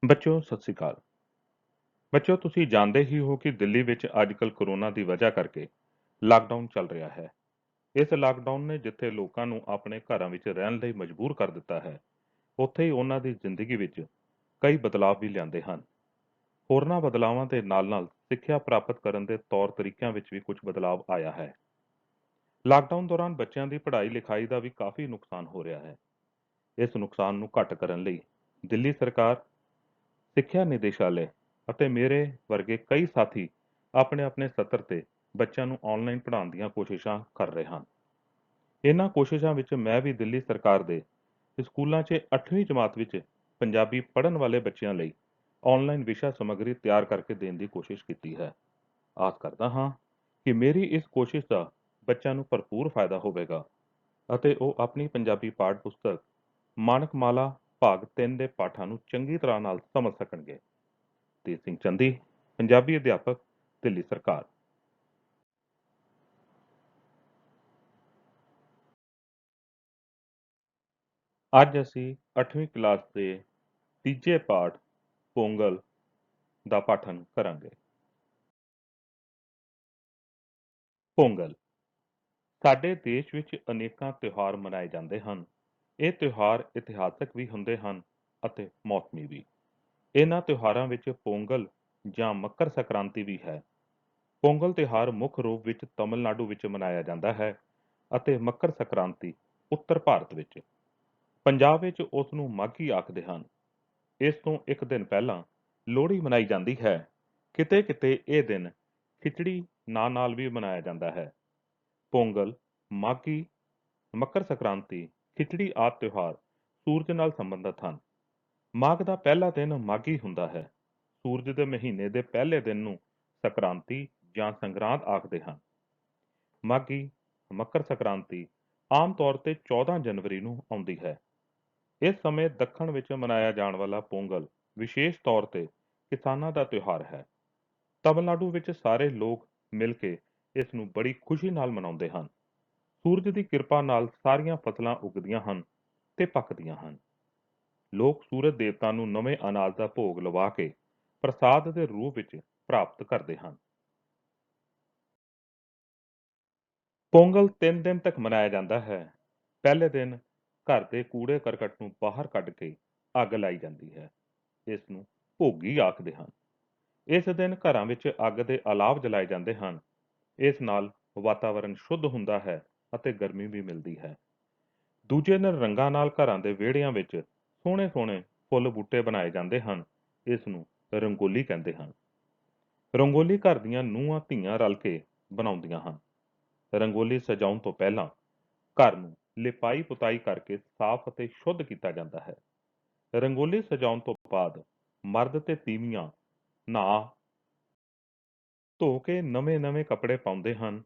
ਬੱਚਿਓ ਸਤਿ ਸ੍ਰੀ ਅਕਾਲ। ਬੱਚਿਓ ਤੁਸੀਂ ਜਾਣਦੇ ਹੀ ਹੋ ਕਿ ਦਿੱਲੀ ਵਿੱਚ ਅੱਜਕੱਲ੍ਹ ਕੋਰੋਨਾ ਦੀ ਵਜ੍ਹਾ ਕਰਕੇ ਲਾਕਡਾਊਨ ਚੱਲ ਰਿਹਾ ਹੈ। ਇਸ ਲਾਕਡਾਊਨ ਨੇ ਜਿੱਥੇ ਲੋਕਾਂ ਨੂੰ ਆਪਣੇ ਘਰਾਂ ਵਿੱਚ ਰਹਿਣ ਲਈ ਮਜਬੂਰ ਕਰ ਦਿੱਤਾ ਹੈ, ਉੱਥੇ ਹੀ ਉਹਨਾਂ ਦੀ ਜ਼ਿੰਦਗੀ ਵਿੱਚ ਕਈ ਬਦਲਾਅ ਵੀ ਲਿਆਂਦੇ ਹਨ। ਹੋਰਨਾਂ ਬਦਲਾਵਾਂ ਦੇ ਨਾਲ-ਨਾਲ ਸਿੱਖਿਆ ਪ੍ਰਾਪਤ ਕਰਨ ਦੇ ਤੌਰ ਤਰੀਕਿਆਂ ਵਿੱਚ ਵੀ ਕੁਝ ਬਦਲਾਅ ਆਇਆ ਹੈ। ਲਾਕਡਾਊਨ ਦੌਰਾਨ ਬੱਚਿਆਂ ਦੀ ਪੜ੍ਹਾਈ ਲਿਖਾਈ ਦਾ ਵੀ ਕਾਫੀ ਨੁਕਸਾਨ ਹੋ ਰਿਹਾ ਹੈ। ਇਸ ਨੁਕਸਾਨ ਨੂੰ ਘੱਟ ਕਰਨ ਲਈ ਦਿੱਲੀ ਸਰਕਾਰ, ਸਿੱਖਿਆ ਨਿਦੇਸ਼ਾਲੇ ਅਤੇ ਮੇਰੇ ਵਰਗੇ ਕਈ ਸਾਥੀ ਆਪਣੇ ਆਪਣੇ ਸੱਤਰ ਤੇ ਬੱਚਿਆਂ ਨੂੰ ਆਨਲਾਈਨ ਪੜ੍ਹਾਉਣ ਦੀਆਂ ਕੋਸ਼ਿਸ਼ਾਂ ਕਰ ਰਹੇ ਹਨ। ਇਹਨਾਂ ਕੋਸ਼ਿਸ਼ਾਂ ਵਿੱਚ ਮੈਂ ਵੀ ਦਿੱਲੀ ਸਰਕਾਰ ਦੇ ਸਕੂਲਾਂ 'ਚ 8ਵੀਂ ਜਮਾਤ ਵਿੱਚ ਪੰਜਾਬੀ ਪੜ੍ਹਨ ਵਾਲੇ ਬੱਚਿਆਂ ਲਈ ਆਨਲਾਈਨ ਵਿਸ਼ਾ ਸਮੱਗਰੀ ਤਿਆਰ ਕਰਕੇ ਦੇਣ ਦੀ ਕੋਸ਼ਿਸ਼ ਕੀਤੀ ਹੈ। ਆਸ ਕਰਦਾ ਹਾਂ ਕਿ ਮੇਰੀ ਇਸ ਕੋਸ਼ਿਸ਼ ਦਾ ਬੱਚਿਆਂ ਨੂੰ ਭਰਪੂਰ ਫਾਇਦਾ ਹੋਵੇਗਾ ਅਤੇ ਉਹ ਆਪਣੀ ਪੰਜਾਬੀ ਪਾਠ ਪੁਸਤਕ ਮਾਨਕਮਾਲਾ ਭਾਗ 3 ਦੇ ਪਾਠਾਂ ਨੂੰ ਚੰਗੀ ਤਰ੍ਹਾਂ ਨਾਲ ਸਮਝ ਸਕਣਗੇ। ਤੇਜ ਸਿੰਘ ਚੰਦੀ, ਪੰਜਾਬੀ ਅਧਿਆਪਕ, ਦਿੱਲੀ ਸਰਕਾਰ। ਅੱਜ ਅਸੀਂ 8ਵੀਂ ਕਲਾਸ ਦੇ ਤੀਜੇ ਪਾਠ ਪੋਂਗਲ ਦਾ ਪਾਠਨ ਕਰਾਂਗੇ। ਪੋਂਗਲ ਸਾਡੇ ਦੇਸ਼ ਵਿੱਚ ਅਨੇਕਾਂ ਤਿਉਹਾਰ ਮਨਾਏ ਜਾਂਦੇ ਹਨ। ਇਹ ਤਿਉਹਾਰ ਇਤਿਹਾਸਕ ਵੀ ਹੁੰਦੇ ਹਨ ਅਤੇ ਮੌਸਮੀ ਵੀ। ਇਹਨਾਂ ਤਿਉਹਾਰਾਂ ਵਿੱਚ ਪੋਂਗਲ ਜਾਂ ਮੱਕਰ ਸੰਕ੍ਰਾਂਤੀ ਵੀ ਹੈ। ਪੋਂਗਲ ਤਿਉਹਾਰ ਮੁੱਖ ਰੂਪ ਵਿੱਚ ਤਮਿਲਨਾਡੂ ਵਿੱਚ ਮਨਾਇਆ ਜਾਂਦਾ ਹੈ ਅਤੇ ਮੱਕਰ ਸੰਕ੍ਰਾਂਤੀ ਉੱਤਰ ਭਾਰਤ ਵਿੱਚ। ਪੰਜਾਬ ਵਿੱਚ ਉਸ ਨੂੰ ਮਾਘੀ ਆਖਦੇ ਹਨ। ਇਸ ਤੋਂ ਇੱਕ ਦਿਨ ਪਹਿਲਾਂ ਲੋਹੜੀ ਮਨਾਈ ਜਾਂਦੀ ਹੈ। ਕਿਤੇ ਕਿਤੇ ਇਹ ਦਿਨ ਖਿਚੜੀ ਨਾਂ ਨਾਲ ਵੀ ਮਨਾਇਆ ਜਾਂਦਾ ਹੈ। ਪੋਂਗਲ, ਮਾਘੀ, ਮੱਕਰ ਸੰਕ੍ਰਾਂਤੀ, ਖਿਚੜੀ ਆਦਿ ਤਿਉਹਾਰ ਸੂਰਜ ਨਾਲ ਸੰਬੰਧਿਤ ਹਨ। ਮਾਘ ਦਾ ਪਹਿਲਾ ਦਿਨ ਮਾਘੀ ਹੁੰਦਾ ਹੈ। ਸੂਰਜ ਦੇ ਮਹੀਨੇ ਦੇ ਪਹਿਲੇ ਦਿਨ ਨੂੰ ਸੰਕ੍ਰਾਂਤੀ ਜਾਂ ਸੰਗਰਾਂਦ ਆਖਦੇ ਹਨ। ਮਾਘੀ, ਮੱਕਰ ਸੰਕ੍ਰਾਂਤੀ ਆਮ ਤੌਰ ਤੇ 14 ਜਨਵਰੀ ਨੂੰ ਆਉਂਦੀ ਹੈ। ਇਸ ਸਮੇਂ ਦੱਖਣ ਵਿੱਚ ਮਨਾਇਆ ਜਾਣ ਵਾਲਾ ਪੋਂਗਲ ਵਿਸ਼ੇਸ਼ ਤੌਰ ਤੇ ਕਿਸਾਨਾਂ ਦਾ ਤਿਉਹਾਰ ਹੈ। ਤਮਿਲਨਾਡੂ ਵਿੱਚ ਸਾਰੇ ਲੋਕ ਮਿਲ ਕੇ ਇਸ ਨੂੰ ਬੜੀ ਖੁਸ਼ੀ ਨਾਲ ਮਨਾਉਂਦੇ ਹਨ। ਸੂਰਜ ਦੀ ਕਿਰਪਾ ਨਾਲ ਸਾਰੀਆਂ ਫਸਲਾਂ ਉੱਗਦੀਆਂ ਹਨ ਤੇ ਪੱਕਦੀਆਂ ਹਨ। ਲੋਕ ਸੂਰਜ ਦੇਵਤਾ ਨੂੰ ਨਵੇਂ ਅਨਾਜ ਦਾ ਭੋਗ ਲਵਾ ਕੇ ਪ੍ਰਸਾਦ ਦੇ ਰੂਪ ਵਿੱਚ ਪ੍ਰਾਪਤ ਕਰਦੇ ਹਨ। ਪੋਂਗਲ 3 ਦਿਨ ਤੱਕ ਮਨਾਇਆ ਜਾਂਦਾ ਹੈ। ਪਹਿਲੇ ਦਿਨ ਘਰ ਦੇ ਕੂੜੇ ਕਰਕਟ ਨੂੰ ਬਾਹਰ ਕੱਢ ਕੇ ਅੱਗ ਲਾਈ ਜਾਂਦੀ ਹੈ। ਇਸ ਨੂੰ ਭੋਗੀ ਆਖਦੇ ਹਨ। ਇਸ ਦਿਨ ਘਰਾਂ ਵਿੱਚ ਅੱਗ ਦੇ ਅਲਾਵ ਜਲਾਏ ਜਾਂਦੇ ਹਨ। ਇਸ ਨਾਲ ਵਾਤਾਵਰਣ ਸ਼ੁੱਧ ਹੁੰਦਾ ਹੈ ਅਤੇ ਗਰਮੀ ਵੀ ਮਿਲਦੀ ਹੈ। ਦੂਜੇ ਦਿਨ ਰੰਗਾਂ ਨਾਲ ਘਰਾਂ ਦੇ ਵਿਹੜਿਆਂ ਵਿੱਚ ਸੋਹਣੇ ਸੋਹਣੇ ਫੁੱਲ ਬੂਟੇ ਬਣਾਏ ਜਾਂਦੇ ਹਨ। ਇਸ ਨੂੰ ਰੰਗੋਲੀ ਕਹਿੰਦੇ ਹਨ। ਰੰਗੋਲੀ ਘਰ ਦੀਆਂ ਨੂੰਹਾਂ ਧੀਆਂ ਰਲ ਕੇ ਬਣਾਉਂਦੀਆਂ ਹਨ। ਰੰਗੋਲੀ ਸਜਾਉਣ ਤੋਂ ਪਹਿਲਾਂ ਘਰ ਨੂੰ ਲਿਪਾਈ ਪੁਤਾਈ ਕਰਕੇ ਸਾਫ਼ ਅਤੇ ਸ਼ੁੱਧ ਕੀਤਾ ਜਾਂਦਾ ਹੈ। ਰੰਗੋਲੀ ਸਜਾਉਣ ਤੋਂ ਬਾਅਦ ਮਰਦ ਤੇ ਤੀਵੀਆਂ ਨਹਾ ਧੋ ਕੇ ਨਵੇਂ-ਨਵੇਂ ਕੱਪੜੇ ਪਾਉਂਦੇ ਹਨ।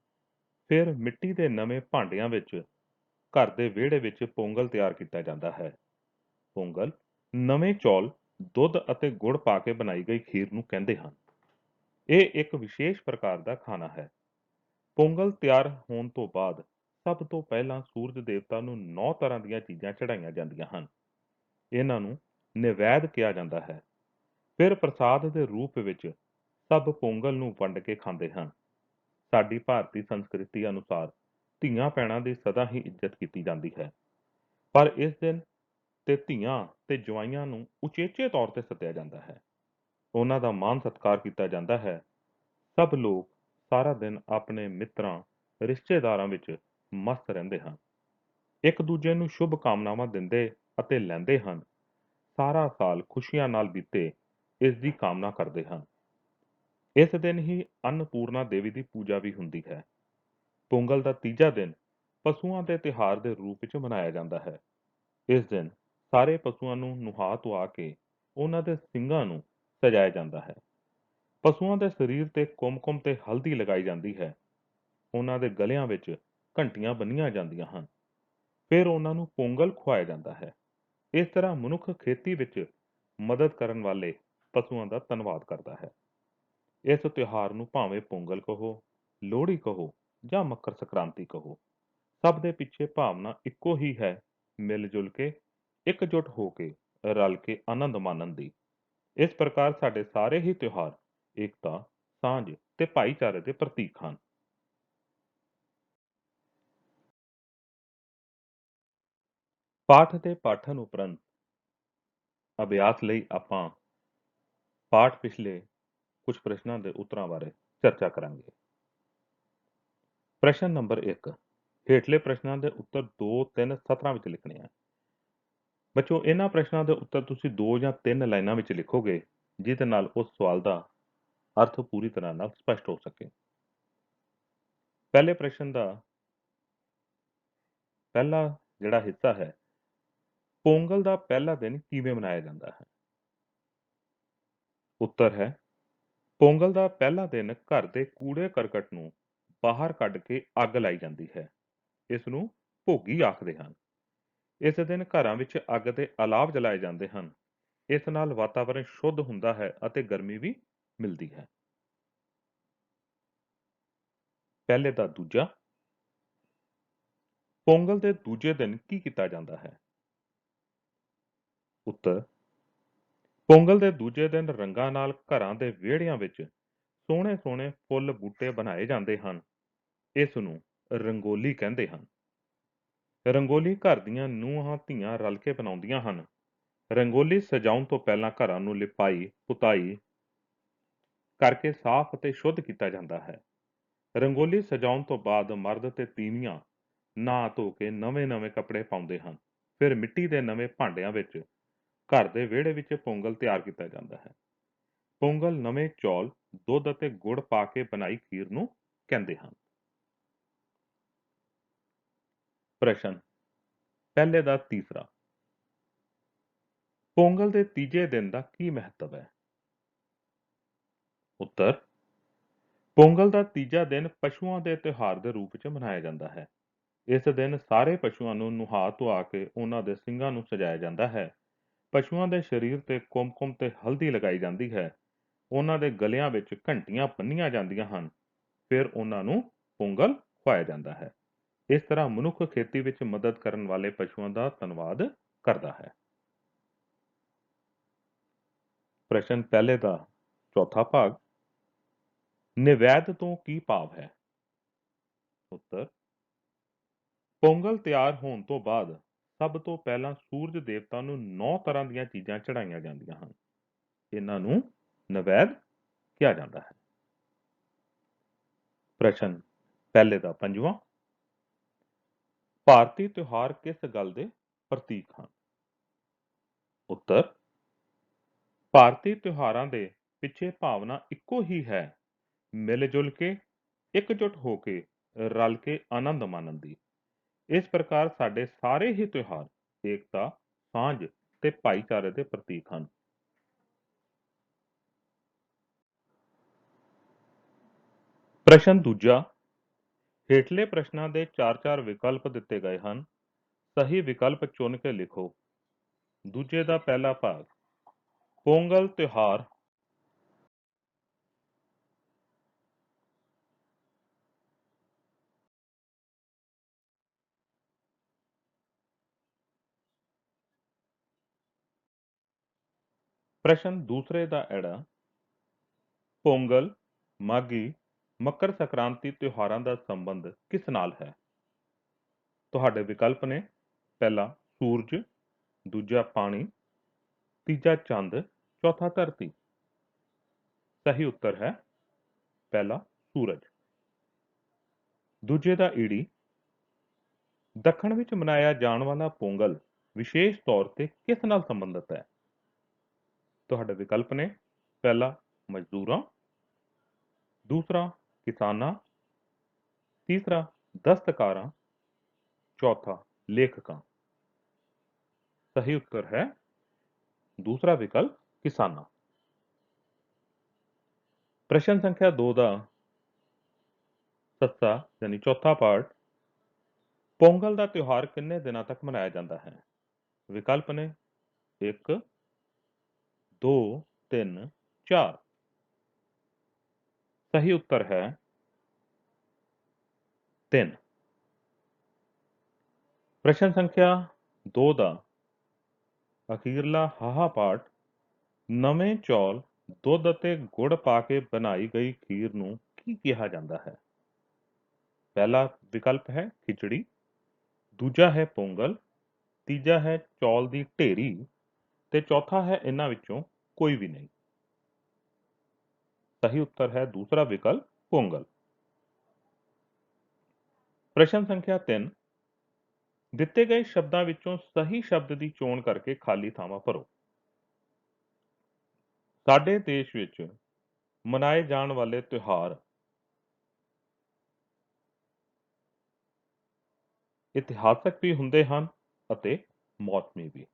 ਫਿਰ ਮਿੱਟੀ ਦੇ ਨਵੇਂ ਭਾਂਡਿਆਂ ਵਿੱਚ ਘਰ ਦੇ ਵਿਹੜੇ ਵਿੱਚ ਪੋਂਗਲ ਤਿਆਰ ਕੀਤਾ ਜਾਂਦਾ ਹੈ। ਪੋਂਗਲ ਨਵੇਂ ਚੌਲ, ਦੁੱਧ ਅਤੇ ਗੁੜ ਪਾ ਕੇ ਬਣਾਈ ਗਈ ਖੀਰ ਨੂੰ ਕਹਿੰਦੇ ਹਨ। ਇਹ ਇੱਕ ਵਿਸ਼ੇਸ਼ ਪ੍ਰਕਾਰ ਦਾ ਖਾਣਾ ਹੈ। ਪੋਂਗਲ ਤਿਆਰ ਹੋਣ ਤੋਂ ਬਾਅਦ ਸਭ ਤੋਂ ਪਹਿਲਾਂ ਸੂਰਜ ਦੇਵਤਾ ਨੂੰ 9 ਤਰ੍ਹਾਂ ਦੀਆਂ ਚੀਜ਼ਾਂ ਚੜਾਈਆਂ ਜਾਂਦੀਆਂ ਹਨ। ਇਹਨਾਂ ਨੂੰ ਨਿਵੇਦ ਕਿਹਾ ਜਾਂਦਾ ਹੈ। ਫਿਰ ਪ੍ਰਸਾਦ ਦੇ ਰੂਪ ਵਿੱਚ ਸਭ ਪੋਂਗਲ ਨੂੰ ਵੰਡ ਕੇ ਖਾਂਦੇ ਹਨ। ਸਾਡੀ ਭਾਰਤੀ ਸੰਸਕ੍ਰਿਤੀ ਅਨੁਸਾਰ ਧੀਆਂ ਭੈਣਾਂ ਦੀ ਸਦਾ ਹੀ ਇੱਜ਼ਤ ਕੀਤੀ ਜਾਂਦੀ ਹੈ। ਪਰ ਇਸ ਦਿਨ ਤੇ ਧੀਆਂ ਤੇ ਜਵਾਈਆਂ ਨੂੰ ਉਚੇਚੇ ਤੌਰ ਤੇ ਸੱਦਿਆ ਜਾਂਦਾ ਹੈ। ਉਹਨਾਂ ਦਾ ਮਾਣ ਸਤਿਕਾਰ ਕੀਤਾ ਜਾਂਦਾ ਹੈ। ਸਭ ਲੋਕ ਸਾਰਾ ਦਿਨ ਆਪਣੇ ਮਿੱਤਰਾਂ, ਰਿਸ਼ਤੇਦਾਰਾਂ ਵਿੱਚ ਮਸਤ ਰਹਿੰਦੇ ਹਨ। ਇੱਕ ਦੂਜੇ ਨੂੰ ਸ਼ੁਭ ਕਾਮਨਾਵਾਂ ਦਿੰਦੇ ਅਤੇ ਲੈਂਦੇ ਹਨ। ਸਾਰਾ ਸਾਲ ਖੁਸ਼ੀਆਂ ਨਾਲ ਬੀਤੇ ਇਸ ਦੀ ਕਾਮਨਾ ਕਰਦੇ ਹਨ। ਇਸ ਦਿਨ ਹੀ ਅੰਨਪੂਰਨਾ ਦੇਵੀ ਦੀ ਪੂਜਾ ਵੀ ਹੁੰਦੀ ਹੈ। ਪੋਂਗਲ ਦਾ ਤੀਜਾ ਦਿਨ ਪਸ਼ੂਆਂ ਦੇ ਤਿਉਹਾਰ ਦੇ ਰੂਪ ਵਿੱਚ ਮਨਾਇਆ ਜਾਂਦਾ ਹੈ। ਇਸ ਦਿਨ ਸਾਰੇ ਪਸ਼ੂਆਂ ਨੂੰ ਨੁਹਾ ਧੁਆ ਕੇ ਉਹਨਾਂ ਦੇ ਸਿੰਗਾਂ ਨੂੰ ਸਜਾਇਆ ਜਾਂਦਾ ਹੈ। ਪਸ਼ੂਆਂ ਦੇ ਸਰੀਰ ਤੇ ਕੁਮਕੁਮ ਤੇ ਹਲਦੀ ਲਗਾਈ ਜਾਂਦੀ ਹੈ। ਉਹਨਾਂ ਦੇ ਗਲਿਆਂ ਵਿੱਚ ਘੰਟੀਆਂ ਬੰਨ੍ਹੀਆਂ ਜਾਂਦੀਆਂ ਹਨ। ਫਿਰ ਉਹਨਾਂ ਨੂੰ ਪੋਂਗਲ ਖੁਆਇਆ ਜਾਂਦਾ ਹੈ। ਇਸ ਤਰ੍ਹਾਂ ਮਨੁੱਖ ਖੇਤੀ ਵਿੱਚ ਮਦਦ ਕਰਨ ਵਾਲੇ ਪਸ਼ੂਆਂ ਦਾ ਧੰਨਵਾਦ ਕਰਦਾ ਹੈ। ਇਸ ਤਿਉਹਾਰ ਨੂੰ ਭਾਵੇਂ ਪੋਂਗਲ ਕਹੋ, ਲੋਹੜੀ ਕਹੋ ਜਾਂ ਮੱਕਰ ਸੰਕ੍ਰਾਂਤੀ ਕਹੋ, ਸਭ ਦੇ ਪਿੱਛੇ ਭਾਵਨਾ ਇੱਕੋ ਹੀ ਹੈ, ਮਿਲ ਜੁਲ ਕੇ, ਇਕਜੁੱਟ ਹੋ ਕੇ, ਰਲ ਕੇ ਆਨੰਦ ਮਾਣਨ ਦੀ। ਇਸ ਪ੍ਰਕਾਰ ਸਾਡੇ ਸਾਰੇ ਹੀ ਤਿਉਹਾਰ ਏਕਤਾ, ਸਾਂਝ ਤੇ ਭਾਈਚਾਰੇ ਦੇ ਪ੍ਰਤੀਕ ਹਨ। ਪਾਠ ਦੇ ਪਾਠਨ ਉਪਰੰਤ ਅਭਿਆਸ ਲਈ ਆਪਾਂ ਪਾਠ ਪਿਛਲੇ ਕੁਝ ਪ੍ਰਸ਼ਨਾਂ ਦੇ ਉੱਤਰਾਂ ਬਾਰੇ ਚਰਚਾ ਕਰਾਂਗੇ। ਪ੍ਰਸ਼ਨ ਨੰਬਰ 1, ਹੇਠਲੇ ਪ੍ਰਸ਼ਨਾਂ ਦੇ ਉੱਤਰ 2-3 ਸਤਰਾਂ ਵਿੱਚ ਲਿਖਣੇ ਆ। ਬੱਚੋ, ਇਹਨਾਂ ਪ੍ਰਸ਼ਨਾਂ ਦੇ ਉੱਤਰ ਤੁਸੀਂ 2 ਜਾਂ 3 ਲਾਈਨਾਂ ਵਿੱਚ ਲਿਖੋਗੇ, ਜਿਹਦੇ ਨਾਲ ਉਸ ਸਵਾਲ ਦਾ ਅਰਥ ਪੂਰੀ ਤਰ੍ਹਾਂ ਨਾਲ ਸਪਸ਼ਟ ਹੋ ਸਕੇ। ਪਹਿਲੇ ਪ੍ਰਸ਼ਨ ਦਾ ਪਹਿਲਾ ਜਿਹੜਾ ਹਿੱਸਾ ਹੈ, ਪੋਂਗਲ ਦਾ ਪਹਿਲਾ ਦਿਨ ਕਿਵੇਂ ਮਨਾਇਆ ਜਾਂਦਾ ਹੈ? ਉੱਤਰ ਹੈ, ਪੋਂਗਲ ਦਾ ਪਹਿਲਾ ਦਿਨ ਘਰ ਦੇ ਕੂੜੇ ਕਰਕਟ ਨੂੰ ਬਾਹਰ ਕੱਢ ਕੇ ਅੱਗ ਲਾਈ ਜਾਂਦੀ ਹੈ। ਇਸ ਨੂੰ ਭੋਗੀ ਆਖਦੇ ਹਨ। ਇਸ ਦਿਨ ਘਰਾਂ ਵਿੱਚ ਅੱਗ ਦੇ ਅਲਾਵ ਜਲਾਏ ਜਾਂਦੇ ਹਨ। ਇਸ ਨਾਲ ਵਾਤਾਵਰਣ ਸ਼ੁੱਧ ਹੁੰਦਾ ਹੈ ਅਤੇ ਗਰਮੀ ਵੀ ਮਿਲਦੀ ਹੈ। ਪਹਿਲੇ ਦਾ ਦੂਜਾ, ਪੋਂਗਲ ਦੇ ਦੂਜੇ ਦਿਨ ਕੀ ਕੀਤਾ ਜਾਂਦਾ ਹੈ? ਉੱਤਰ, ਪੋਂਗਲ ਦੇ ਦੂਜੇ ਦਿਨ ਰੰਗਾਂ ਨਾਲ ਘਰਾਂ ਦੇ ਵਿਹੜਿਆਂ ਵਿੱਚ ਸੋਹਣੇ ਸੋਹਣੇ ਫੁੱਲ ਬੂਟੇ ਬਣਾਏ ਜਾਂਦੇ ਹਨ। ਇਸ ਨੂੰ ਰੰਗੋਲੀ ਕਹਿੰਦੇ ਹਨ। ਰੰਗੋਲੀ ਘਰ ਦੀਆਂ ਨੂੰਹਾਂ ਧੀਆਂ ਰਲ ਕੇ ਬਣਾਉਂਦੀਆਂ ਹਨ। ਰੰਗੋਲੀ ਸਜਾਉਣ ਤੋਂ ਪਹਿਲਾਂ ਘਰਾਂ ਨੂੰ ਲਿਪਾਈ ਪੁਤਾਈ ਕਰਕੇ ਸਾਫ਼ ਅਤੇ ਸ਼ੁੱਧ ਕੀਤਾ ਜਾਂਦਾ ਹੈ। ਰੰਗੋਲੀ ਸਜਾਉਣ ਤੋਂ ਬਾਅਦ ਮਰਦ ਤੇ ਤੀਵੀਆਂ ਨਹਾ ਧੋ ਕੇ ਨਵੇਂ-ਨਵੇਂ ਕੱਪੜੇ ਪਾਉਂਦੇ ਹਨ। ਫਿਰ ਮਿੱਟੀ ਦੇ ਨਵੇਂ ਭਾਂਡਿਆਂ ਵਿੱਚ ਘਰ ਦੇ ਵਿਹੜੇ ਵਿੱਚ ਪੋਂਗਲ ਤਿਆਰ ਕੀਤਾ ਜਾਂਦਾ ਹੈ। ਪੋਂਗਲ ਨਵੇਂ ਚੌਲ, ਦੁੱਧ ਅਤੇ ਗੁੜ ਪਾ ਕੇ ਬਣਾਈ ਖੀਰ ਨੂੰ ਕਹਿੰਦੇ ਹਨ। ਪ੍ਰਸ਼ਨ ਪਹਿਲੇ ਦਾ ਤੀਸਰਾ, ਪੋਂਗਲ ਦੇ ਤੀਜੇ ਦਿਨ ਦਾ ਕੀ ਮਹੱਤਵ ਹੈ? ਉੱਤਰ, ਪੋਂਗਲ ਦਾ ਤੀਜਾ ਦਿਨ ਪਸ਼ੂਆਂ ਦੇ ਤਿਉਹਾਰ ਦੇ ਰੂਪ ਵਿੱਚ ਮਨਾਇਆ ਜਾਂਦਾ ਹੈ। ਇਸ ਦਿਨ ਸਾਰੇ ਪਸ਼ੂਆਂ ਨੂੰ ਨੁਹਾ ਧੁਆ ਕੇ ਉਹਨਾਂ ਦੇ ਸਿੰਗਾਂ ਨੂੰ ਸਜਾਇਆ ਜਾਂਦਾ ਹੈ। ਪਸ਼ੂਆਂ ਦੇ ਸਰੀਰ ਤੇ ਕੁਮਕੁਮ ਤੇ ਹਲਦੀ ਲਗਾਈ ਜਾਂਦੀ ਹੈ। ਉਹਨਾਂ ਦੇ ਗਲਿਆਂ ਵਿੱਚ ਘੰਟੀਆਂ ਬੰਨ੍ਹੀਆਂ ਜਾਂਦੀਆਂ ਹਨ। ਫਿਰ ਉਹਨਾਂ ਨੂੰ ਪੋਂਗਲ ਖਵਾਇਆ ਜਾਂਦਾ ਹੈ। ਇਸ ਤਰ੍ਹਾਂ ਮਨੁੱਖ ਖੇਤੀ ਵਿੱਚ ਮਦਦ ਕਰਨ ਵਾਲੇ ਪਸ਼ੂਆਂ ਦਾ ਧੰਨਵਾਦ ਕਰਦਾ ਹੈ। ਪ੍ਰਸ਼ਨ ਪਹਿਲੇ ਦਾ ਚੌਥਾ ਭਾਗ, ਨਿਵੈਦ ਤੋਂ ਕੀ ਭਾਵ ਹੈ? ਉੱਤਰ, ਪੋਂਗਲ ਤਿਆਰ ਹੋਣ ਤੋਂ ਬਾਅਦ ਸਭ ਤੋਂ ਪਹਿਲਾਂ ਸੂਰਜ ਦੇਵਤਾ ਨੂੰ 9 ਤਰ੍ਹਾਂ ਦੀਆਂ ਚੀਜ਼ਾਂ ਚੜਾਈਆਂ ਜਾਂਦੀਆਂ ਹਨ। ਇਹਨਾਂ ਨੂੰ ਨਿਵੈਦ ਕਿਹਾ ਜਾਂਦਾ ਹੈ। ਪ੍ਰਸ਼ਨ ਪਹਿਲੇ ਦਾ ਪੰਜਵਾਂ, ਭਾਰਤੀ ਤਿਉਹਾਰ ਕਿਸ ਗੱਲ ਦੇ ਪ੍ਰਤੀਕ ਹਨ? ਉੱਤਰ, ਭਾਰਤੀ ਤਿਉਹਾਰਾਂ ਦੇ ਪਿੱਛੇ ਭਾਵਨਾ ਇੱਕੋ ਹੀ ਹੈ, ਮਿਲ ਜੁਲ ਕੇ, ਇਕਜੁੱਟ ਹੋ ਕੇ, ਰਲ ਕੇ ਆਨੰਦ ਮਾਣਨ ਦੀ। ਇਸ ਪ੍ਰਕਾਰ ਸਾਡੇ ਸਾਰੇ ਹੀ ਤਿਉਹਾਰ ਏਕਤਾ, ਸਾਂਝ ਤੇ ਭਾਈਚਾਰੇ ਦੇ ਪ੍ਰਤੀਕ ਹਨ। ਪ੍ਰਸ਼ਨ ਦੂਜਾ, ਹੇਠਲੇ ਪ੍ਰਸ਼ਨਾਂ ਦੇ 4-4 ਵਿਕਲਪ ਦਿੱਤੇ ਗਏ ਹਨ। ਸਹੀ ਵਿਕਲਪ ਚੁਣ ਕੇ ਲਿਖੋ। ਦੂਜੇ ਦਾ ਪਹਿਲਾ ਭਾਗ, ਪੋਂਗਲ ਤਿਉਹਾਰ ਪ੍ਰਸ਼ਨ ਦੂਸਰੇ ਦਾ ਐੜਾ, ਪੋਂਗਲ, ਮਾਘੀ, ਮਕਰ ਸੰਕ੍ਰਾਂਤੀ ਤਿਉਹਾਰਾਂ ਦਾ ਸੰਬੰਧ ਕਿਸ ਨਾਲ ਹੈ? ਤੁਹਾਡੇ ਵਿਕਲਪ ਨੇ, ਪਹਿਲਾ ਸੂਰਜ, ਦੂਜਾ ਪਾਣੀ, ਤੀਜਾ ਚੰਦ, ਚੌਥਾ ਧਰਤੀ। ਸਹੀ ਉੱਤਰ ਹੈ ਪਹਿਲਾ ਸੂਰਜ। ਦੂਜੇ ਦਾ ਈੜੀ, ਦੱਖਣ ਵਿੱਚ ਮਨਾਇਆ ਜਾਣ ਵਾਲਾ ਪੋਂਗਲ ਵਿਸ਼ੇਸ਼ ਤੌਰ ਤੇ ਕਿਸ ਨਾਲ ਸੰਬੰਧਿਤ ਹੈ? ਤੁਹਾਡੇ ਵਿਕਲਪ ਨੇ, ਪਹਿਲਾ ਮਜ਼ਦੂਰਾਂ, ਦੂਸਰਾ ਕਿਸਾਨਾਂ, ਤੀਸਰਾ ਦਸਤਕਾਰਾਂ, ਚੌਥਾ ਲੇਖਕਾਂ। ਸਹੀ ਉੱਤਰ ਹੈ ਦੂਸਰਾ ਵਿਕਲਪ ਕਿਸਾਨਾਂ। ਪ੍ਰਸ਼ਨ ਸੰਖਿਆ 2 ਦਾ ਸੱਸਾ ਯਾਨੀ ਚੌਥਾ ਪਾਰਟ, ਪੋਂਗਲ ਦਾ ਤਿਉਹਾਰ ਕਿੰਨੇ ਦਿਨਾਂ ਤੱਕ ਮਨਾਇਆ ਜਾਂਦਾ ਹੈ? ਵਿਕਲਪ ਨੇ 1, 2, 3, 4। ਸਹੀ ਉੱਤਰ ਹੈ 3। ਪ੍ਰਸ਼ਨ ਸੰਖਿਆ 2 ਦਾ ਅਖੀਰਲਾ ਹਾਹਾ ਪਾਠ, ਨਵੇਂ ਚੌਲ, ਦੁੱਧ ਅਤੇ ਗੁੜ ਪਾ ਕੇ ਬਣਾਈ ਗਈ ਖੀਰ ਨੂੰ ਕੀ ਕਿਹਾ ਜਾਂਦਾ ਹੈ? ਪਹਿਲਾ ਵਿਕਲਪ ਹੈ ਖਿਚੜੀ, ਦੂਜਾ ਹੈ ਪੋਂਗਲ, ਤੀਜਾ ਹੈ ਚੌਲ ਦੀ ਢੇਰੀ ਤੇ ਚੌਥਾ ਹੈ ਇਹਨਾਂ ਵਿੱਚੋਂ ਕੋਈ ਵੀ ਨਹੀਂ। ਸਹੀ ਉੱਤਰ ਹੈ ਦੂਸਰਾ ਵਿਕਲਪ ਪੋਂਗਲ। ਪ੍ਰਸ਼ਨ ਸੰਖਿਆ 3, ਦਿੱਤੇ ਗਏ ਸ਼ਬਦਾਂ ਵਿੱਚੋਂ ਸਹੀ ਸ਼ਬਦ ਦੀ ਚੋਣ ਕਰਕੇ ਖਾਲੀ ਥਾਵਾਂ ਭਰੋ। ਸਾਡੇ ਦੇਸ਼ ਵਿੱਚ ਮਨਾਏ ਜਾਣ ਵਾਲੇ ਤਿਉਹਾਰ ਇਤਿਹਾਸਕ ਵੀ ਹੁੰਦੇ ਹਨ ਅਤੇ ਮੌਸਮੀ ਵੀ।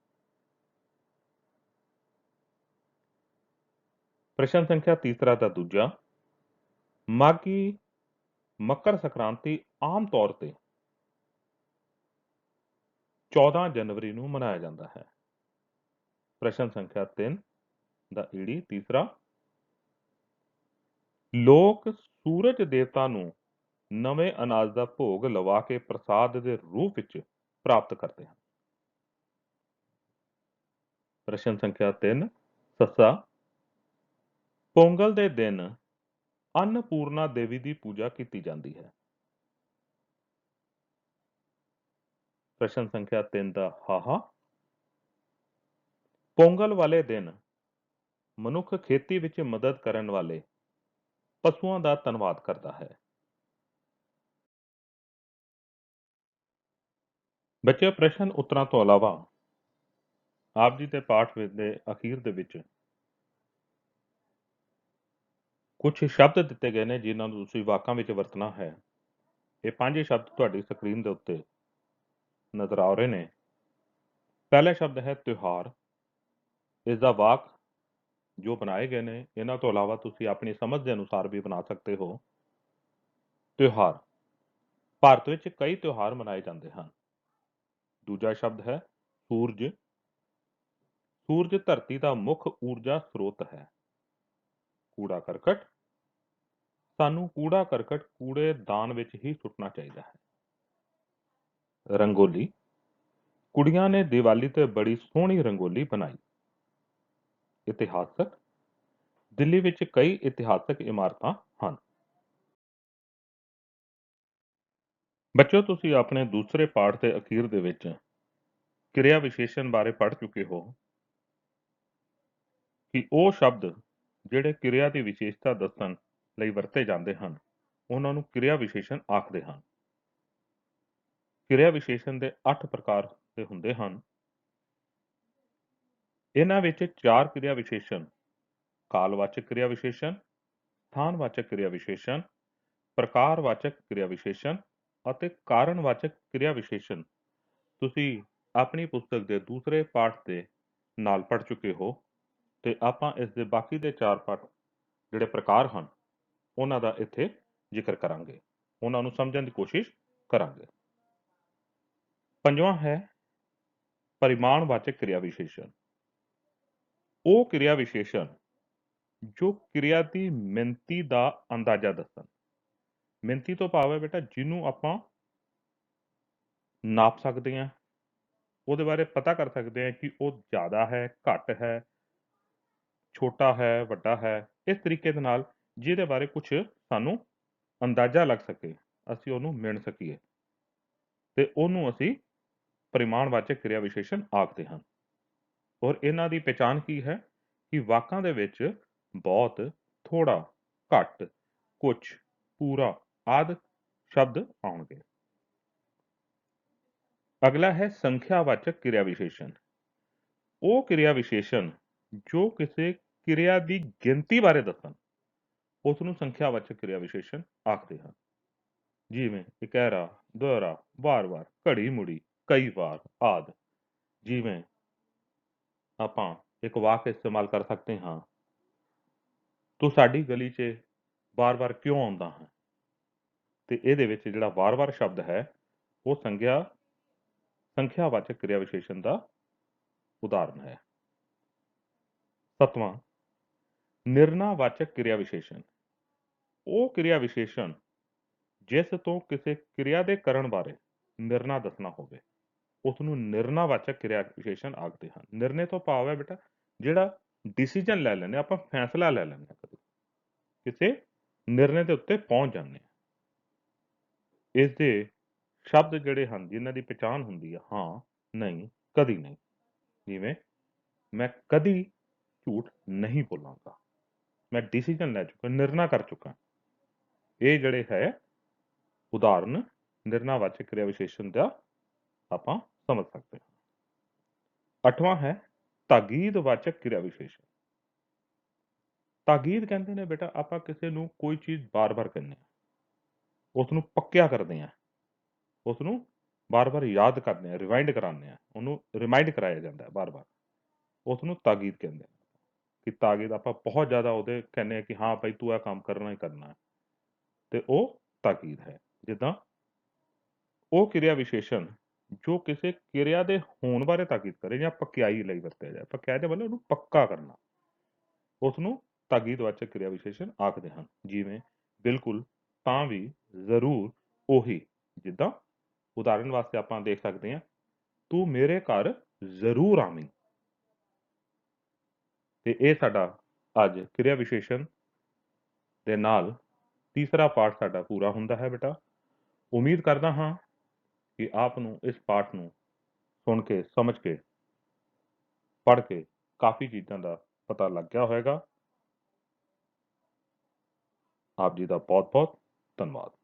ਪ੍ਰਸ਼ਨ ਸੰਖਿਆ ਤੀਸਰਾ ਦਾ ਦੂਜਾ, ਮਾਘੀ ਮਕਰ ਸੰਕ੍ਰਾਂਤੀ ਆਮ ਤੌਰ ਤੇ 14 ਜਨਵਰੀ ਨੂੰ ਮਨਾਇਆ ਜਾਂਦਾ ਹੈ। ਪ੍ਰਸ਼ਨ ਸੰਖਿਆ 3 ਦਾ ਈੜੀ ਤੀਸਰਾ, ਲੋਕ ਸੂਰਜ ਦੇਵਤਾ ਨੂੰ ਨਵੇਂ ਅਨਾਜ ਦਾ ਭੋਗ ਲਵਾ ਕੇ ਪ੍ਰਸਾਦ ਦੇ ਰੂਪ ਵਿੱਚ ਪ੍ਰਾਪਤ ਕਰਦੇ ਹਨ। ਪ੍ਰਸ਼ਨ ਸੰਖਿਆ 3 ਸੱਸਾ, ਪੋਂਗਲ ਦੇ ਦਿਨ ਅੰਨਪੂਰਨਾ ਦੇਵੀ ਦੀ ਪੂਜਾ ਕੀਤੀ ਜਾਂਦੀ ਹੈ। ਪ੍ਰਸ਼ਨ ਸੰਖਿਆ 3 ਦਾ ਹਾਹਾ, ਪੋਂਗਲ ਵਾਲੇ ਦਿਨ ਮਨੁੱਖ ਖੇਤੀ ਵਿੱਚ ਮਦਦ ਕਰਨ ਵਾਲੇ ਪਸ਼ੂਆਂ ਦਾ ਧੰਨਵਾਦ ਕਰਦਾ ਹੈ। ਬੱਚਿਓ, ਪ੍ਰਸ਼ਨ ਉੱਤਰਾਂ ਤੋਂ ਇਲਾਵਾ ਆਪ ਜੀ ਦੇ ਪਾਠ ਦੇ ਅਖੀਰ ਦੇ ਵਿੱਚ ਕੁਝ ਸ਼ਬਦ ਦਿੱਤੇ ਗਏ ਨੇ ਜਿਨ੍ਹਾਂ ਨੂੰ ਤੁਸੀਂ ਵਾਕਾਂ ਵਿੱਚ ਵਰਤਣਾ ਹੈ। ਇਹ ਪੰਜ ਹੀ ਸ਼ਬਦ ਤੁਹਾਡੀ ਸਕਰੀਨ ਦੇ ਉੱਤੇ ਨਜ਼ਰ ਆ ਰਹੇ ਨੇ। ਪਹਿਲਾ ਸ਼ਬਦ ਹੈ ਤਿਉਹਾਰ। ਇਸ ਦਾ ਵਾਕ ਜੋ ਬਣਾਏ ਗਏ ਨੇ ਇਹਨਾਂ ਤੋਂ ਇਲਾਵਾ ਤੁਸੀਂ ਆਪਣੀ ਸਮਝ ਦੇ ਅਨੁਸਾਰ ਵੀ ਬਣਾ ਸਕਦੇ ਹੋ। ਤਿਉਹਾਰ, ਭਾਰਤ ਵਿੱਚ ਕਈ ਤਿਉਹਾਰ ਮਨਾਏ ਜਾਂਦੇ ਹਨ। ਦੂਜਾ ਸ਼ਬਦ ਹੈ ਸੂਰਜ। ਸੂਰਜ ਧਰਤੀ ਦਾ ਮੁੱਖ ਊਰਜਾ ਸਰੋਤ ਹੈ। ਕੂੜਾ ਕਰਕਟ, ਸਾਨੂੰ ਕੂੜਾ ਕਰਕਟ ਕੂੜੇਦਾਨ ਵਿੱਚ ਹੀ ਸੁੱਟਣਾ ਚਾਹੀਦਾ ਹੈ। ਰੰਗੋਲੀ, ਕੁੜੀਆਂ ਨੇ ਦੀਵਾਲੀ ਤੇ ਬੜੀ ਸੋਹਣੀ ਰੰਗੋਲੀ ਬਣਾਈ। ਇਤਿਹਾਸਕ, ਦਿੱਲੀ ਵਿੱਚ ਕਈ ਇਤਿਹਾਸਕ ਇਮਾਰਤਾਂ ਹਨ। ਬੱਚਿਓ, ਤੁਸੀਂ ਆਪਣੇ ਦੂਸਰੇ ਪਾਠ ਦੇ ਅਖੀਰ ਦੇ ਵਿੱਚ ਕਿਰਿਆ ਵਿਸ਼ੇਸ਼ਣ ਬਾਰੇ ਪੜ੍ਹ ਚੁੱਕੇ ਹੋ ਕਿ ਉਹ ਸ਼ਬਦ ਜਿਹੜੇ ਕਿਰਿਆ ਦੀ ਵਿਸ਼ੇਸ਼ਤਾ ਦੱਸਣ ਲਈ ਵਰਤੇ ਜਾਂਦੇ ਹਨ ਉਹਨਾਂ ਨੂੰ ਕਿਰਿਆ ਵਿਸ਼ੇਸ਼ਣ ਆਖਦੇ ਹਨ। ਕਿਰਿਆ ਵਿਸ਼ੇਸ਼ਣ ਦੇ 8 ਪ੍ਰਕਾਰ ਦੇ ਹੁੰਦੇ ਹਨ। ਇਹਨਾਂ ਵਿੱਚ 4 ਕਿਰਿਆ ਵਿਸ਼ੇਸ਼ਣ ਕਾਲਵਾਚਕ ਕਿਰਿਆ ਵਿਸ਼ੇਸ਼ਣ, ਸਥਾਨਵਾਚਕ ਕਿਰਿਆ ਵਿਸ਼ੇਸ਼ਣ, ਪ੍ਰਕਾਰਵਾਚਕ ਕਿਰਿਆ ਵਿਸ਼ੇਸ਼ਣ ਅਤੇ ਕਾਰਣਵਾਚਕ ਕਿਰਿਆ ਵਿਸ਼ੇਸ਼ਣ ਤੁਸੀਂ ਆਪਣੀ ਪੁਸਤਕ ਦੇ ਦੂਸਰੇ ਪਾਠ ਦੇ ਨਾਲ ਪੜ੍ਹ ਚੁੱਕੇ ਹੋ ਤੇ ਆਪਾਂ ਇਸ ਦੇ ਬਾਕੀ ਦੇ 4 ਪਾਠ ਜਿਹੜੇ ਪ੍ਰਕਾਰ ਹਨ ਉਹਨਾਂ ਦਾ ਇੱਥੇ ਜ਼ਿਕਰ ਕਰਾਂਗੇ, ਉਹਨਾਂ ਨੂੰ ਸਮਝਣ ਦੀ ਕੋਸ਼ਿਸ਼ ਕਰਾਂਗੇ। ਪੰਜਵਾਂ ਹੈ ਪਰਿਮਾਣਵਾਚਕ ਕਿਰਿਆ ਵਿਸ਼ੇਸ਼ਣ। ਉਹ ਕਿਰਿਆ ਵਿਸ਼ੇਸ਼ਣ ਜੋ ਕਿਰਿਆ ਦੀ ਮਿਣਤੀ ਦਾ ਅੰਦਾਜ਼ਾ ਦੱਸਣ। ਮਿਣਤੀ ਤੋਂ ਭਾਵ ਹੈ ਬੇਟਾ ਜਿਹਨੂੰ ਆਪਾਂ ਨਾਪ ਸਕਦੇ ਹਾਂ, ਉਹਦੇ ਬਾਰੇ ਪਤਾ ਕਰ ਸਕਦੇ ਹਾਂ ਕਿ ਉਹ ਜ਼ਿਆਦਾ ਹੈ, ਘੱਟ ਹੈ, ਛੋਟਾ ਹੈ, ਵੱਡਾ ਹੈ। ਇਸ ਤਰੀਕੇ ਦੇ ਨਾਲ ਜਿਹਦੇ ਬਾਰੇ ਕੁਝ ਸਾਨੂੰ ਅੰਦਾਜ਼ਾ ਲੱਗ ਸਕੇ, ਅਸੀਂ ਉਹਨੂੰ ਮਿਣ ਸਕੀਏ ਤੇ ਉਹਨੂੰ ਅਸੀਂ ਪਰਿਮਾਣਵਾਚਕ ਕਿਰਿਆ ਵਿਸ਼ੇਸ਼ਣ ਆਖਦੇ ਹਾਂ। ਔਰ ਇਹਨਾਂ ਦੀ ਪਛਾਣ ਕੀ ਹੈ ਕਿ ਵਾਕਾਂ ਦੇ ਵਿੱਚ ਬਹੁਤ, ਥੋੜਾ, ਘੱਟ, ਕੁਝ, ਪੂਰਾ ਆਦਿ ਸ਼ਬਦ ਆਉਣਗੇ। ਅਗਲਾ ਹੈ ਸੰਖਿਆਵਾਚਕ ਕਿਰਿਆ ਵਿਸ਼ੇਸ਼ਣ। ਉਹ ਕਿਰਿਆ ਵਿਸ਼ੇਸ਼ਣ ਜੋ ਕਿਸੇ ਕਿਰਿਆ ਦੀ ਗਿਣਤੀ ਬਾਰੇ ਦੱਸਣ ਉਸ ਨੂੰ ਸੰਖਿਆਵਾਚਕ ਕਿਰਿਆ ਵਿਸ਼ੇਸ਼ਣ ਆਖਦੇ ਹਨ। ਜਿਵੇਂ ਇਕਹਿਰਾ, ਦੁਹਰਾ, ਵਾਰ-ਵਾਰ, ਘੜੀ ਮੁੜੀ, ਕਈ ਵਾਰ ਆਦਿ। ਜਿਵੇਂ ਆਪਾਂ ਇੱਕ ਵਾਕ ਇਸਤੇਮਾਲ ਕਰ ਸਕਦੇ ਹਾਂ, ਤੂੰ ਸਾਡੀ ਗਲੀ 'ਚ ਵਾਰ-ਵਾਰ ਕਿਉਂ ਆਉਂਦਾ ਹੈ? ਤੇ ਇਹਦੇ ਵਿੱਚ ਜਿਹੜਾ ਵਾਰ-ਵਾਰ ਸ਼ਬਦ ਹੈ ਉਹ ਸੰਖਿਆਵਾਚਕ ਕਿਰਿਆ ਵਿਸ਼ੇਸ਼ਣ ਦਾ ਉਦਾਹਰਨ ਹੈ। ਸੱਤਵਾਂ, ਨਿਰਣਾਵਾਚਕ ਕਿਰਿਆ ਵਿਸ਼ੇਸ਼ਣ। ਉਹ ਕਿਰਿਆ ਵਿਸ਼ੇਸ਼ਣ ਜਿਸ ਤੋਂ ਕਿਸੇ ਕਿਰਿਆ ਦੇ ਕਰਨ ਬਾਰੇ ਨਿਰਣਾ ਦੱਸਣਾ ਹੋਵੇ ਉਸ ਨੂੰ ਨਿਰਣਾਵਾਚਕ ਕਿਰਿਆ ਵਿਸ਼ੇਸ਼ਣ ਆਖਦੇ ਹਨ। ਨਿਰਣੇ ਤੋਂ ਭਾਵ ਹੈ ਬੇਟਾ ਜਿਹੜਾ ਡਿਸੀਜਨ ਲੈ ਲੈਂਦੇ ਹਾਂ, ਆਪਾਂ ਫੈਸਲਾ ਲੈ ਲੈਂਦੇ ਹਾਂ ਕਦੇ ਕਿਸੇ ਨਿਰਣੇ ਦੇ ਉੱਤੇ ਪਹੁੰਚ ਜਾਂਦੇ ਹਾਂ। ਇਸ ਦੇ ਸ਼ਬਦ ਜਿਹੜੇ ਹਨ ਜਿਨ੍ਹਾਂ ਦੀ ਪਛਾਣ ਹੁੰਦੀ ਆ ਹਾਂ, ਨਹੀਂ, ਕਦੀ ਨਹੀਂ। ਜਿਵੇਂ ਮੈਂ ਕਦੀ ਝੂਠ ਨਹੀਂ ਬੋਲਾਂਗਾ। ਮੈਂ ਡਿਸੀਜਨ ਲੈ ਚੁੱਕਾ, ਨਿਰਣਾ ਕਰ ਚੁੱਕਾ। ਇਹ ਜਿਹੜੇ ਹੈ ਉਦਾਹਰਨ ਨਿਰਣਾਵਾਚਕ ਕਿਰਿਆ ਵਿਸ਼ੇਸ਼ਣ ਦਾ ਆਪਾਂ ਸਮਝ ਸਕਦੇ ਹਾਂ। 8ਵਾਂ ਹੈ ਤਾਕੀਦਵਾਚਕ ਕਿਰਿਆ ਵਿਸ਼ੇਸ਼ਣ। ਤਾਕੀਦ ਕਹਿੰਦੇ ਨੇ ਬੇਟਾ ਆਪਾਂ ਕਿਸੇ ਨੂੰ ਕੋਈ ਚੀਜ਼ ਬਾਰ-ਬਾਰ ਕਹਿੰਦੇ ਹਾਂ, ਉਸ ਨੂੰ ਪੱਕਿਆ ਕਰਦੇ ਹਾਂ, ਉਸ ਨੂੰ ਬਾਰ-ਬਾਰ ਯਾਦ ਕਰਦੇ ਹਾਂ, ਰਿਵਾਈਂਡ ਕਰਾਉਂਦੇ ਹਾਂ, ਉਹਨੂੰ ਰਿਮਾਈਂਡ ਕਰਾਇਆ ਜਾਂਦਾ ਹੈ ਬਾਰ-ਬਾਰ। ਉਸ ਨੂੰ ਤਾਕੀਦ ਕਹਿੰਦੇ ਆ ਕਿ ਤਾਕੀਦ ਆਪਾਂ ਬਹੁਤ ਜ਼ਿਆਦਾ ਉਹਦੇ ਕਹਿੰਦੇ ਹਾਂ ਕਿ ਹਾਂ ਭਾਈ ਤੂੰ ਇਹ ਕੰਮ ਕਰਨਾ ਹੀ ਕਰਨਾ ਹੈ, ਤੇ ਉਹ ਤਾਕੀਦ ਹੈ। ਜਿੱਦਾਂ ਉਹ ਕਿਰਿਆ ਵਿਸ਼ੇਸ਼ਣ ਜੋ ਕਿਸੇ ਕਿਰਿਆ ਦੇ ਹੋਣ ਬਾਰੇ ਤਾਕੀਦ ਕਰੇ ਜਾਂ ਪਕਿਆਈ ਲਈ ਵਰਤਿਆ ਜਾਏ। ਪਕਿਆਈ ਦੇ ਮਤਲਬ ਉਹਨੂੰ ਪੱਕਾ ਕਰਨਾ, ਉਸ ਨੂੰ ਤਾਕੀਦਵਾਚਕ ਕਿਰਿਆ ਵਿਸ਼ੇਸ਼ਣ ਆਖਦੇ ਹਨ। ਜਿਵੇਂ ਬਿਲਕੁਲ, ਤਾਂ ਵੀ, ਜ਼ਰੂਰ, ਉਹੀ। ਜਿੱਦਾਂ ਉਦਾਹਰਨ ਵਾਸਤੇ ਆਪਾਂ ਦੇਖ ਸਕਦੇ ਹਾਂ, ਤੂੰ ਮੇਰੇ ਘਰ ਜ਼ਰੂਰ ਆਵੀਂ। ਤੇ ਇਹ ਸਾਡਾ ਅੱਜ ਕਿਰਿਆ ਵਿਸ਼ੇਸ਼ਣ ਦੇ ਨਾਲ ਤੀਸਰਾ ਪਾਠ ਸਾਡਾ ਪੂਰਾ ਹੁੰਦਾ ਹੈ ਬੇਟਾ। ਉਮੀਦ ਕਰਦਾ ਹਾਂ ਕਿ ਆਪ ਨੂੰ ਇਸ ਪਾਠ ਨੂੰ ਸੁਣ ਕੇ, ਸਮਝ ਕੇ, ਪੜ੍ਹ ਕੇ ਕਾਫੀ ਚੀਜ਼ਾਂ ਦਾ ਪਤਾ ਲੱਗ ਗਿਆ ਹੋਵੇਗਾ। ਆਪ ਜੀ ਦਾ ਬਹੁਤ ਬਹੁਤ ਧੰਨਵਾਦ।